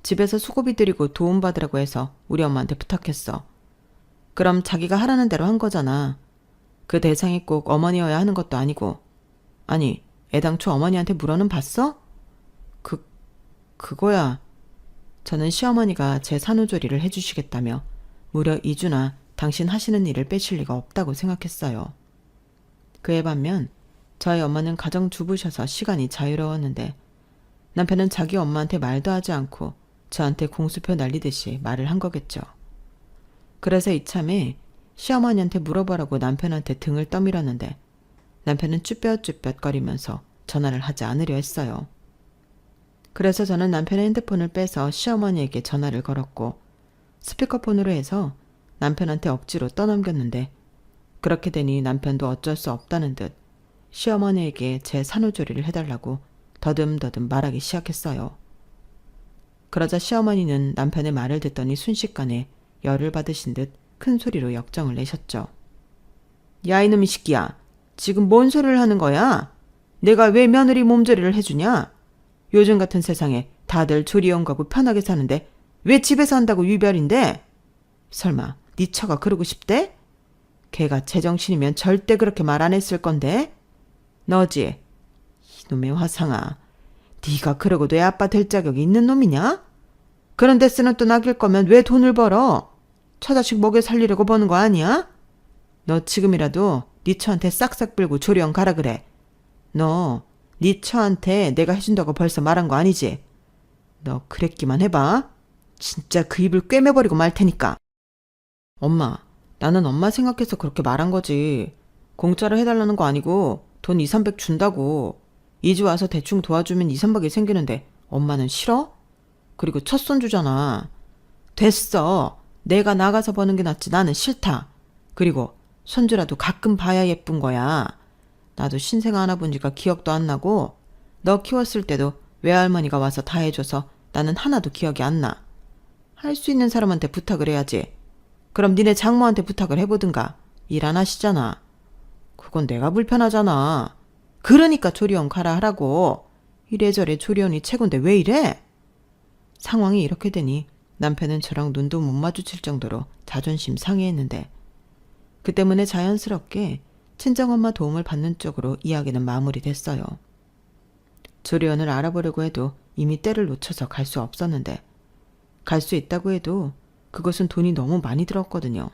집에서 수고비 드리고 도움받으라고 해서 우리 엄마한테 부탁했어. 그럼 자기가 하라는 대로 한 거잖아. 그 대상이 꼭 어머니여야 하는 것도 아니고. 아니, 애당초 어머니한테 물어는 봤어? 그거야. 저는 시어머니가 제 산후조리를 해주시겠다며 무려 2주나 당신 하시는 일을 빼실 리가 없다고 생각했어요. 그에 반면 저희 엄마는 가정주부셔서 시간이 자유로웠는데 남편은 자기 엄마한테 말도 하지 않고 저한테 공수표 날리듯이 말을 한 거겠죠. 그래서 이참에 시어머니한테 물어보라고 남편한테 등을 떠밀었는데 남편은 쭈뼛쭈뼛거리면서 전화를 하지 않으려 했어요. 그래서 저는 남편의 핸드폰을 빼서 시어머니에게 전화를 걸었고 스피커폰으로 해서 남편한테 억지로 떠넘겼는데 그렇게 되니 남편도 어쩔 수 없다는 듯 시어머니에게 제 산후조리를 해달라고 더듬더듬 말하기 시작했어요. 그러자 시어머니는 남편의 말을 듣더니 순식간에 열을 받으신 듯 큰 소리로 역정을 내셨죠. 야, 이놈의 새끼야. 지금 뭔 소리를 하는 거야? 내가 왜 며느리 몸조리를 해주냐? 요즘 같은 세상에 다들 조리원 가고 편하게 사는데 왜 집에서 한다고 유별인데? 설마 네 처가 그러고 싶대? 걔가 제정신이면 절대 그렇게 말 안 했을 건데? 너지? 이놈의 화상아. 네가 그러고도 애 아빠 될 자격이 있는 놈이냐? 그런 데 쓰는 돈 아낄 거면 왜 돈을 벌어? 처자식 먹여 살리려고 버는 거 아니야? 너 지금이라도 네 처한테 싹싹 빌고 조리원 가라 그래. 너 네 처한테 내가 해준다고 벌써 말한 거 아니지? 너 그랬기만 해봐. 진짜 그 입을 꿰매버리고 말 테니까. 엄마, 나는 엄마 생각해서 그렇게 말한 거지. 공짜로 해달라는 거 아니고 돈 2, 300 준다고. 이주 와서 대충 도와주면 2, 300이 생기는데 엄마는 싫어? 그리고 첫 손주잖아. 됐어. 내가 나가서 버는 게 낫지. 나는 싫다. 그리고 손주라도 가끔 봐야 예쁜 거야. 나도 신생 하나 본 지가 기억도 안 나고 너 키웠을 때도 외할머니가 와서 다 해줘서 나는 하나도 기억이 안 나. 할 수 있는 사람한테 부탁을 해야지. 그럼 니네 장모한테 부탁을 해보든가. 일 안 하시잖아. 그건 내가 불편하잖아. 그러니까 조리원 가라 하라고. 이래저래 조리원이 최곤데 왜 이래? 상황이 이렇게 되니 남편은 저랑 눈도 못 마주칠 정도로 자존심 상해했는데 그 때문에 자연스럽게 친정엄마 도움을 받는 쪽으로 이야기는 마무리됐어요. 조리원을 알아보려고 해도 이미 때를 놓쳐서 갈 수 없었는데 갈 수 있다고 해도 그것은 돈이 너무 많이 들었거든요.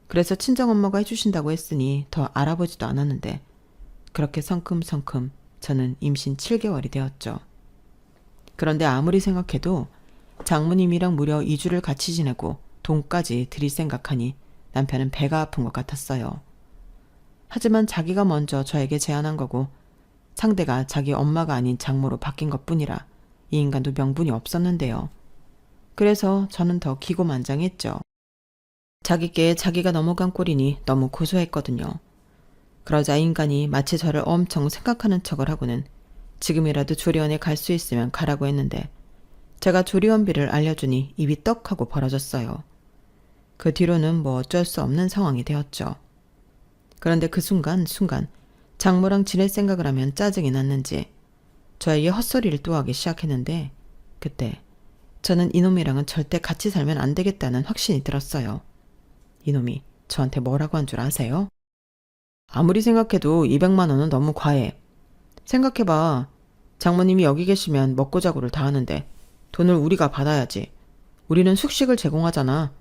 그래서 친정엄마가 해주신다고 했으니 더 알아보지도 않았는데 그렇게 성큼성큼 저는 임신 7개월이 되었죠. 그런데 아무리 생각해도 장모님이랑 무려 2주를 같이 지내고 돈까지 드릴 생각하니 남편은 배가 아픈 것 같았어요. 하지만 자기가 먼저 저에게 제안한 거고 상대가 자기 엄마가 아닌 장모로 바뀐 것뿐이라 이 인간도 명분이 없었는데요. 그래서 저는 더 기고만장했죠. 자기께 자기가 넘어간 꼴이니 너무 고소했거든요. 그러자 인간이 마치 저를 엄청 생각하는 척을 하고는 지금이라도 조리원에 갈 수 있으면 가라고 했는데 제가 조리원비를 알려주니 입이 떡하고 벌어졌어요. 그 뒤로는 뭐 어쩔 수 없는 상황이 되었죠. 그런데 그 순간 장모랑 지낼 생각을 하면 짜증이 났는지 저에게 헛소리를 또 하기 시작했는데 그때 저는 이놈이랑은 절대 같이 살면 안 되겠다는 확신이 들었어요. 이놈이 저한테 뭐라고 한 줄 아세요? 아무리 생각해도 200만 원은 너무 과해. 생각해봐. 장모님이 여기 계시면 먹고 자고를 다 하는데 돈을 우리가 받아야지. 우리는 숙식을 제공하잖아.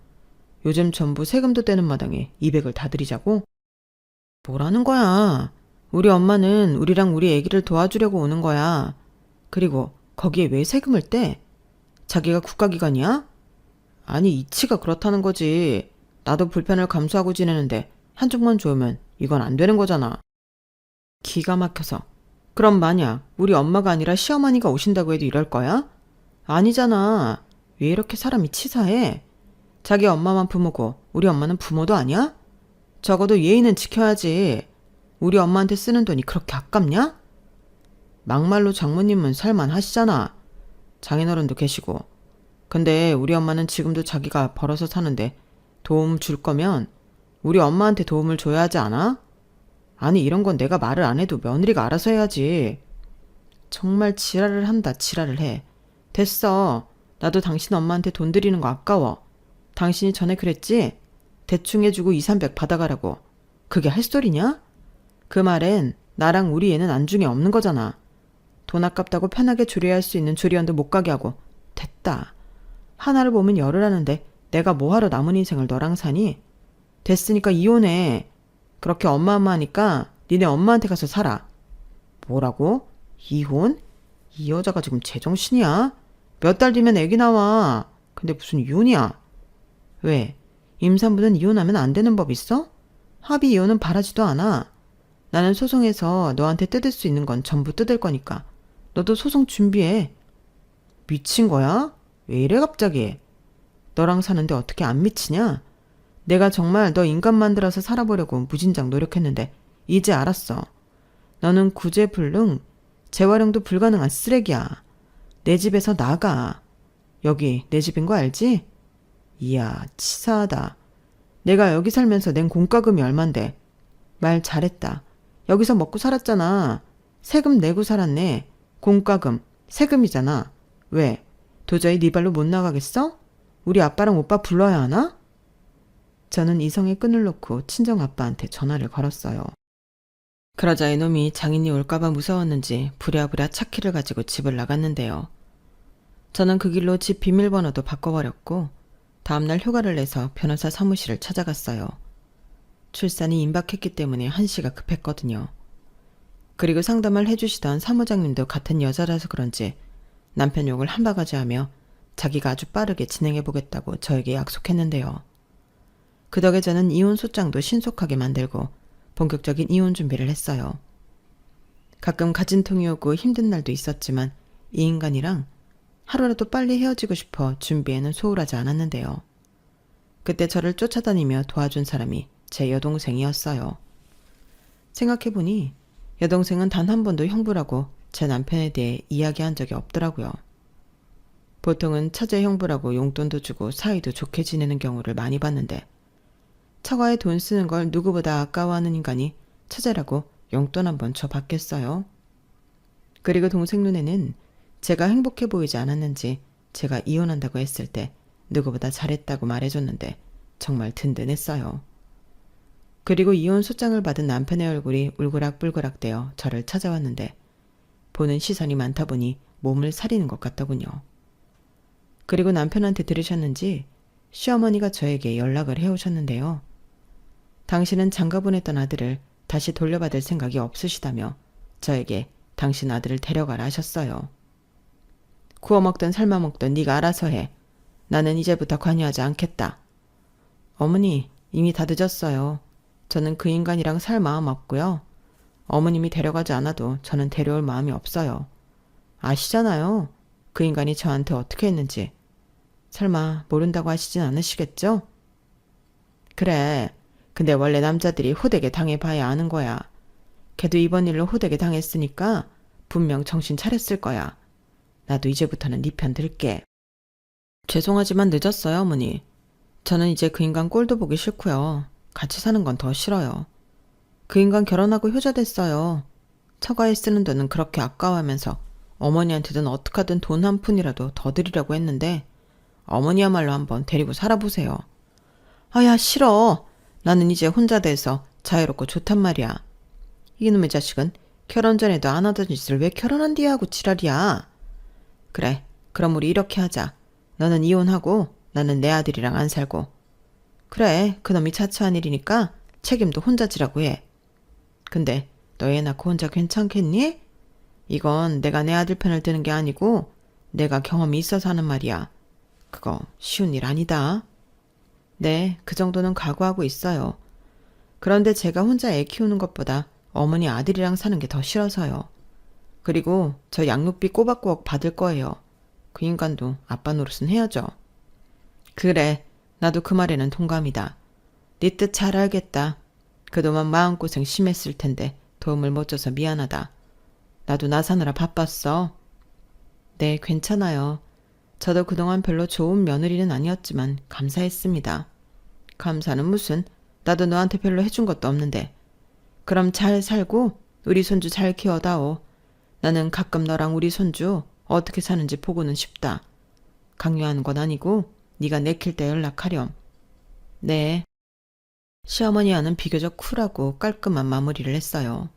요즘 전부 세금도 떼는 마당에 200을 다 드리자고? 뭐라는 거야. 우리 엄마는 우리랑 우리 애기를 도와주려고 오는 거야. 그리고 거기에 왜 세금을 떼? 자기가 국가기관이야? 아니 이치가 그렇다는 거지. 나도 불편을 감수하고 지내는데 한쪽만 좋으면 이건 안 되는 거잖아. 기가 막혀서. 그럼 만약 우리 엄마가 아니라 시어머니가 오신다고 해도 이럴 거야? 아니잖아. 왜 이렇게 사람이 치사해? 자기 엄마만 부모고 우리 엄마는 부모도 아니야? 적어도 예의는 지켜야지. 우리 엄마한테 쓰는 돈이 그렇게 아깝냐? 막말로 장모님은 살만하시잖아. 장인어른도 계시고. 근데 우리 엄마는 지금도 자기가 벌어서 사는데 도움 줄 거면 우리 엄마한테 도움을 줘야 하지 않아? 아니 이런 건 내가 말을 안 해도 며느리가 알아서 해야지. 정말 지랄을 한다. 지랄을 해. 됐어. 나도 당신 엄마한테 돈 드리는 거 아까워. 당신이 전에 그랬지? 대충 해주고 2, 300 받아가라고. 그게 할 소리냐? 그 말엔 나랑 우리 애는 안중에 없는 거잖아. 돈 아깝다고 편하게 조리할 수 있는 조리원도 못 가게 하고. 됐다. 하나를 보면 열을 하는데 내가 뭐하러 남은 인생을 너랑 사니? 됐으니까 이혼해. 그렇게 엄마하니까 니네 엄마한테 가서 살아. 뭐라고? 이혼? 이 여자가 지금 제정신이야? 몇 달 뒤면 애기 나와. 근데 무슨 이혼이야? 왜? 임산부는 이혼하면 안 되는 법 있어? 합의 이혼은 바라지도 않아. 나는 소송해서 너한테 뜯을 수 있는 건 전부 뜯을 거니까 너도 소송 준비해. 미친 거야? 왜 이래 갑자기? 너랑 사는데 어떻게 안 미치냐? 내가 정말 너 인간 만들어서 살아보려고 무진장 노력했는데 이제 알았어. 너는 구제불능, 재활용도 불가능한 쓰레기야. 내 집에서 나가. 여기 내 집인 거 알지? 이야, 치사하다. 내가 여기 살면서 낸 공과금이 얼만데. 말 잘했다. 여기서 먹고 살았잖아. 세금 내고 살았네. 공과금, 세금이잖아. 왜? 도저히 네 발로 못 나가겠어? 우리 아빠랑 오빠 불러야 하나? 저는 이성의 끈을 놓고 친정 아빠한테 전화를 걸었어요. 그러자 이놈이 장인이 올까봐 무서웠는지 부랴부랴 차키를 가지고 집을 나갔는데요. 저는 그 길로 집 비밀번호도 바꿔버렸고 다음날 휴가를 내서 변호사 사무실을 찾아갔어요. 출산이 임박했기 때문에 한시가 급했거든요. 그리고 상담을 해주시던 사무장님도 같은 여자라서 그런지 남편 욕을 한 바가지 하며 자기가 아주 빠르게 진행해보겠다고 저에게 약속했는데요. 그 덕에 저는 이혼 소장도 신속하게 만들고 본격적인 이혼 준비를 했어요. 가끔 가진통이 오고 힘든 날도 있었지만 이 인간이랑 하루라도 빨리 헤어지고 싶어 준비에는 소홀하지 않았는데요. 그때 저를 쫓아다니며 도와준 사람이 제 여동생이었어요. 생각해보니 여동생은 단 한 번도 형부라고 제 남편에 대해 이야기한 적이 없더라고요. 보통은 처제 형부라고 용돈도 주고 사이도 좋게 지내는 경우를 많이 봤는데 처가에 돈 쓰는 걸 누구보다 아까워하는 인간이 처제라고 용돈 한 번 줘봤겠어요? 그리고 동생 눈에는 제가 행복해 보이지 않았는지 제가 이혼한다고 했을 때 누구보다 잘했다고 말해줬는데 정말 든든했어요. 그리고 이혼 소장을 받은 남편의 얼굴이 울그락불그락 되어 저를 찾아왔는데 보는 시선이 많다 보니 몸을 사리는 것 같더군요. 그리고 남편한테 들으셨는지 시어머니가 저에게 연락을 해오셨는데요. 당신은 장가보냈던 아들을 다시 돌려받을 생각이 없으시다며 저에게 당신 아들을 데려가라 하셨어요. 구워 먹든 삶아 먹든 네가 알아서 해. 나는 이제부터 관여하지 않겠다. 어머니, 이미 다 늦었어요. 저는 그 인간이랑 살 마음 없고요. 어머님이 데려가지 않아도 저는 데려올 마음이 없어요. 아시잖아요. 그 인간이 저한테 어떻게 했는지. 설마 모른다고 하시진 않으시겠죠? 그래. 근데 원래 남자들이 호되게 당해봐야 아는 거야. 걔도 이번 일로 호되게 당했으니까 분명 정신 차렸을 거야. 나도 이제부터는 네 편 들게. 죄송하지만 늦었어요, 어머니. 저는 이제 그 인간 꼴도 보기 싫고요. 같이 사는 건 더 싫어요. 그 인간 결혼하고 효자 됐어요. 처가에 쓰는 돈은 그렇게 아까워하면서 어머니한테든 어떡하든 돈 한 푼이라도 더 드리려고 했는데 어머니야말로 한번 데리고 살아보세요. 아야, 싫어. 나는 이제 혼자 돼서 자유롭고 좋단 말이야. 이놈의 자식은 결혼 전에도 안 하던 짓을 왜 결혼한 뒤에 하고 지랄이야. 그래, 그럼 우리 이렇게 하자. 너는 이혼하고 나는 내 아들이랑 안 살고. 그래, 그놈이 자처한 일이니까 책임도 혼자 지라고 해. 근데 너 애 낳고 혼자 괜찮겠니? 이건 내가 내 아들 편을 드는 게 아니고 내가 경험이 있어서 하는 말이야. 그거 쉬운 일 아니다. 네, 그 정도는 각오하고 있어요. 그런데 제가 혼자 애 키우는 것보다 어머니 아들이랑 사는 게 더 싫어서요. 그리고 저 양육비 꼬박꼬박 받을 거예요. 그 인간도 아빠 노릇은 해야죠. 그래, 나도 그 말에는 동감이다. 네 뜻 잘 알겠다. 그동안 마음고생 심했을 텐데 도움을 못 줘서 미안하다. 나도 나 사느라 바빴어. 네, 괜찮아요. 저도 그동안 별로 좋은 며느리는 아니었지만 감사했습니다. 감사는 무슨, 나도 너한테 별로 해준 것도 없는데. 그럼 잘 살고 우리 손주 잘 키워다오. 나는 가끔 너랑 우리 손주 어떻게 사는지 보고는 싶다. 강요하는 건 아니고 네가 내킬 때 연락하렴. 네. 시어머니와는 비교적 쿨하고 깔끔한 마무리를 했어요.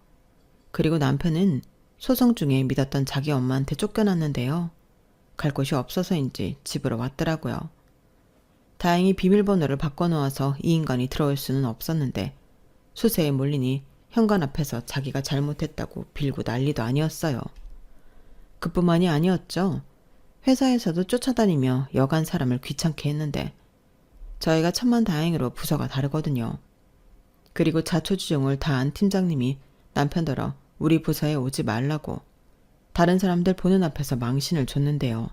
그리고 남편은 소송 중에 믿었던 자기 엄마한테 쫓겨났는데요. 갈 곳이 없어서인지 집으로 왔더라고요. 다행히 비밀번호를 바꿔놓아서 이 인간이 들어올 수는 없었는데 수세에 몰리니 현관 앞에서 자기가 잘못했다고 빌고 난리도 아니었어요. 그뿐만이 아니었죠. 회사에서도 쫓아다니며 여간 사람을 귀찮게 했는데 저희가 천만다행으로 부서가 다르거든요. 그리고 자초지종을 다한 팀장님이 남편더러 우리 부서에 오지 말라고 다른 사람들 보는 앞에서 망신을 줬는데요.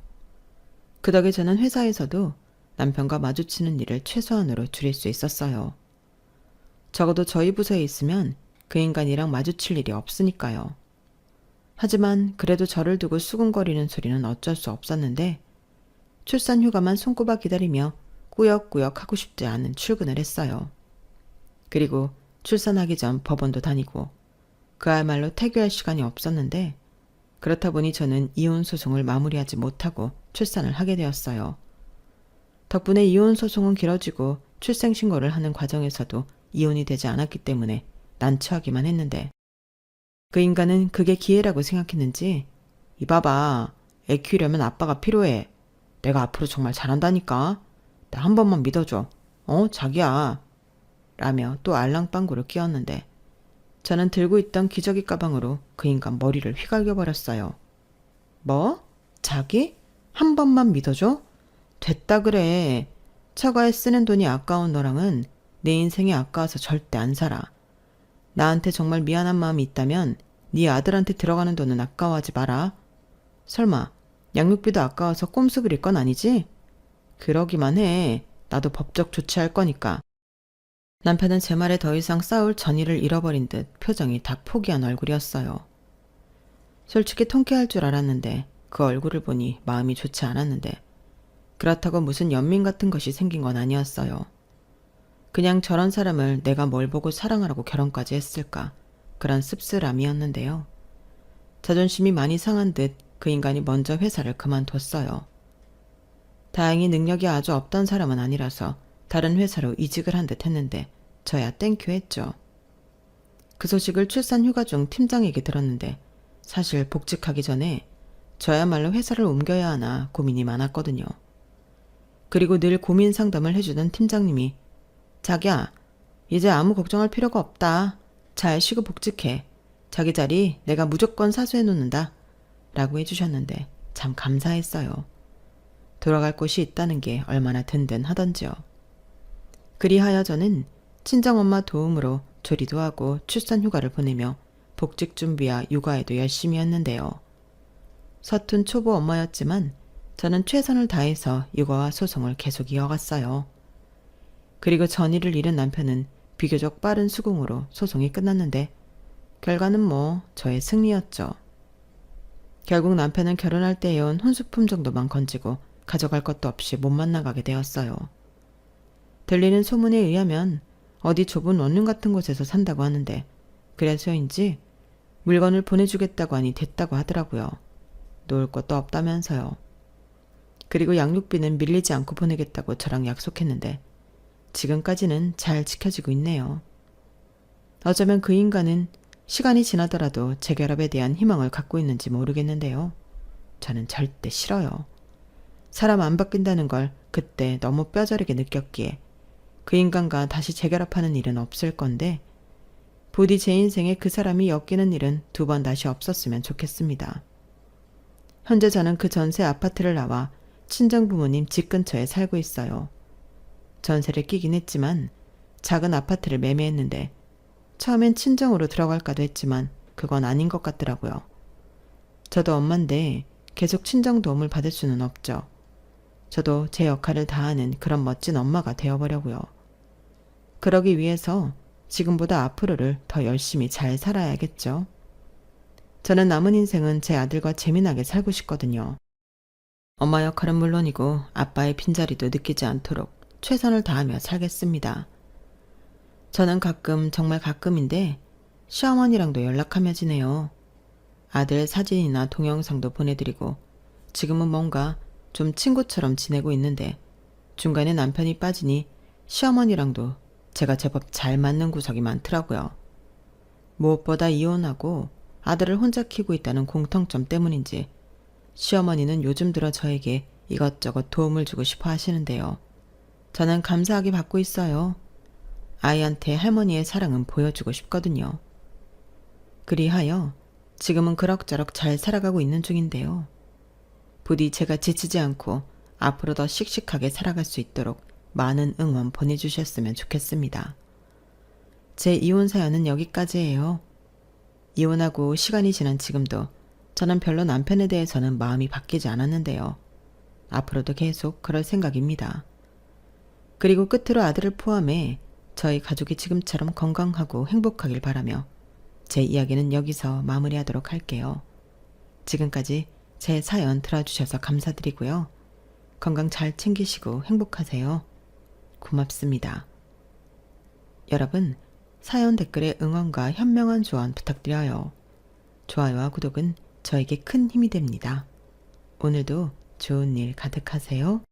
그 덕에 저는 회사에서도 남편과 마주치는 일을 최소한으로 줄일 수 있었어요. 적어도 저희 부서에 있으면 그 인간이랑 마주칠 일이 없으니까요. 하지만 그래도 저를 두고 수군거리는 소리는 어쩔 수 없었는데 출산 휴가만 손꼽아 기다리며 꾸역꾸역 하고 싶지 않은 출근을 했어요. 그리고 출산하기 전 법원도 다니고 그야말로 태교할 시간이 없었는데 그렇다 보니 저는 이혼 소송을 마무리하지 못하고 출산을 하게 되었어요. 덕분에 이혼 소송은 길어지고 출생신고를 하는 과정에서도 이혼이 되지 않았기 때문에 난처하기만 했는데 그 인간은 그게 기회라고 생각했는지 이봐봐, 애 키우려면 아빠가 필요해. 내가 앞으로 정말 잘한다니까. 나 한 번만 믿어줘. 자기야. 라며 또 알랑방구를 끼웠는데 저는 들고 있던 기저귀 가방으로 그 인간 머리를 휘갈겨버렸어요. 뭐? 자기? 한 번만 믿어줘? 됐다 그래. 처가에 쓰는 돈이 아까운 너랑은 내 인생이 아까워서 절대 안 살아. 나한테 정말 미안한 마음이 있다면 네 아들한테 들어가는 돈은 아까워하지 마라. 설마 양육비도 아까워서 꼼수 부릴 건 아니지? 그러기만 해. 나도 법적 조치할 거니까. 남편은 제 말에 더 이상 싸울 전의를 잃어버린 듯 표정이 다 포기한 얼굴이었어요. 솔직히 통쾌할 줄 알았는데 그 얼굴을 보니 마음이 좋지 않았는데 그렇다고 무슨 연민 같은 것이 생긴 건 아니었어요. 그냥 저런 사람을 내가 뭘 보고 사랑하라고 결혼까지 했을까 그런 씁쓸함이었는데요. 자존심이 많이 상한 듯 그 인간이 먼저 회사를 그만뒀어요. 다행히 능력이 아주 없던 사람은 아니라서 다른 회사로 이직을 한 듯 했는데 저야 땡큐 했죠. 그 소식을 출산 휴가 중 팀장에게 들었는데 사실 복직하기 전에 저야말로 회사를 옮겨야 하나 고민이 많았거든요. 그리고 늘 고민 상담을 해주던 팀장님이 자기야, 이제 아무 걱정할 필요가 없다. 잘 쉬고 복직해. 자기 자리 내가 무조건 사수해 놓는다. 라고 해주셨는데 참 감사했어요. 돌아갈 곳이 있다는 게 얼마나 든든하던지요. 그리하여 저는 친정엄마 도움으로 조리도 하고 출산 휴가를 보내며 복직 준비와 육아에도 열심히 했는데요. 서툰 초보 엄마였지만 저는 최선을 다해서 육아와 소송을 계속 이어갔어요. 그리고 전의를 잃은 남편은 비교적 빠른 수긍으로 소송이 끝났는데 결과는 뭐 저의 승리였죠. 결국 남편은 결혼할 때 해온 혼수품 정도만 건지고 가져갈 것도 없이 못 만나가게 되었어요. 들리는 소문에 의하면 어디 좁은 원룸 같은 곳에서 산다고 하는데 그래서인지 물건을 보내주겠다고 하니 됐다고 하더라고요. 놓을 것도 없다면서요. 그리고 양육비는 밀리지 않고 보내겠다고 저랑 약속했는데 지금까지는 잘 지켜지고 있네요. 어쩌면 그 인간은 시간이 지나더라도 재결합에 대한 희망을 갖고 있는지 모르겠는데요. 저는 절대 싫어요. 사람 안 바뀐다는 걸 그때 너무 뼈저리게 느꼈기에 그 인간과 다시 재결합하는 일은 없을 건데 부디 제 인생에 그 사람이 엮이는 일은 2번 다시 없었으면 좋겠습니다. 현재 저는 그 전세 아파트를 나와 친정 부모님 집 근처에 살고 있어요. 전세를 끼긴 했지만 작은 아파트를 매매했는데 처음엔 친정으로 들어갈까도 했지만 그건 아닌 것 같더라고요. 저도 엄마인데 계속 친정 도움을 받을 수는 없죠. 저도 제 역할을 다하는 그런 멋진 엄마가 되어보려고요. 그러기 위해서 지금보다 앞으로를 더 열심히 잘 살아야겠죠. 저는 남은 인생은 제 아들과 재미나게 살고 싶거든요. 엄마 역할은 물론이고 아빠의 빈자리도 느끼지 않도록 최선을 다하며 살겠습니다. 저는 가끔, 정말 가끔인데 시어머니랑도 연락하며 지내요. 아들 사진이나 동영상도 보내드리고 지금은 뭔가 좀 친구처럼 지내고 있는데 중간에 남편이 빠지니 시어머니랑도 제가 제법 잘 맞는 구석이 많더라고요. 무엇보다 이혼하고 아들을 혼자 키우고 있다는 공통점 때문인지 시어머니는 요즘 들어 저에게 이것저것 도움을 주고 싶어 하시는데요. 저는 감사하게 받고 있어요. 아이한테 할머니의 사랑은 보여주고 싶거든요. 그리하여 지금은 그럭저럭 잘 살아가고 있는 중인데요. 부디 제가 지치지 않고 앞으로 더 씩씩하게 살아갈 수 있도록 많은 응원 보내주셨으면 좋겠습니다. 제 이혼 사연은 여기까지예요. 이혼하고 시간이 지난 지금도 저는 별로 남편에 대해서는 마음이 바뀌지 않았는데요. 앞으로도 계속 그럴 생각입니다. 그리고 끝으로 아들을 포함해 저희 가족이 지금처럼 건강하고 행복하길 바라며 제 이야기는 여기서 마무리하도록 할게요. 지금까지 제 사연 들어주셔서 감사드리고요. 건강 잘 챙기시고 행복하세요. 고맙습니다. 여러분, 사연 댓글에 응원과 현명한 조언 부탁드려요. 좋아요와 구독은 저에게 큰 힘이 됩니다. 오늘도 좋은 일 가득하세요.